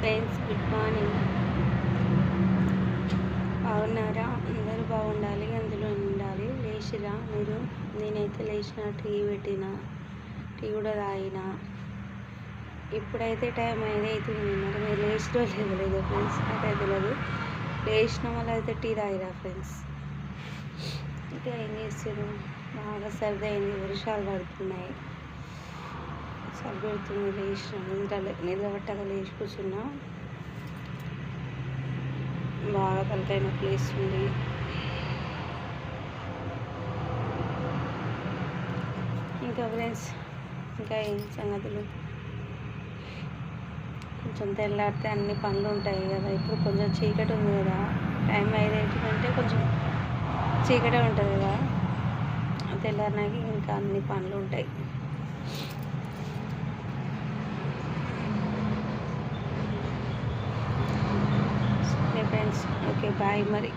Friends, good morning. బాగున్నారా? అందరూ బాగుండాలి, అందులో ఉండాలి. లేచిరా మీరు? నేనైతే లేచిన, టీ పెట్టిన, టీ కూడా తాగిన. ఇప్పుడైతే టైం 5 అవుతుంది. మరి మీరు లేచిరో లేదో ఫ్రెండ్స్ నాకైతే తెలియదు. లేచిన వాళ్ళు అయితే టీ తాగిరా ఫ్రెండ్స్. ఇంకా ఏం చేస్తారు? బాగా సర్ది అయింది, వర్షాలు పడుతున్నాయి, సర్ది పెడుతుంది. లేచిన నిద్ర పట్టగా లేచి కూర్చున్నా. బాగా తలకాయ నొప్పి వేస్తుంది. ఇంకా ఫ్రెండ్స్, ఇంకా ఏం సంగతులు? కొంచెం తెల్లారితే అన్ని పనులు ఉంటాయి కదా. ఇప్పుడు కొంచెం చీకటి ఉంది కదా, టైం 5 కంటే కొంచెం చీకటే ఉంటుంది కదా. తెల్లారినాకి ఇంకా అన్ని పనులు ఉంటాయి. ఓకే ఫ్రెండ్స్, ఓకే బాయ్ మరి.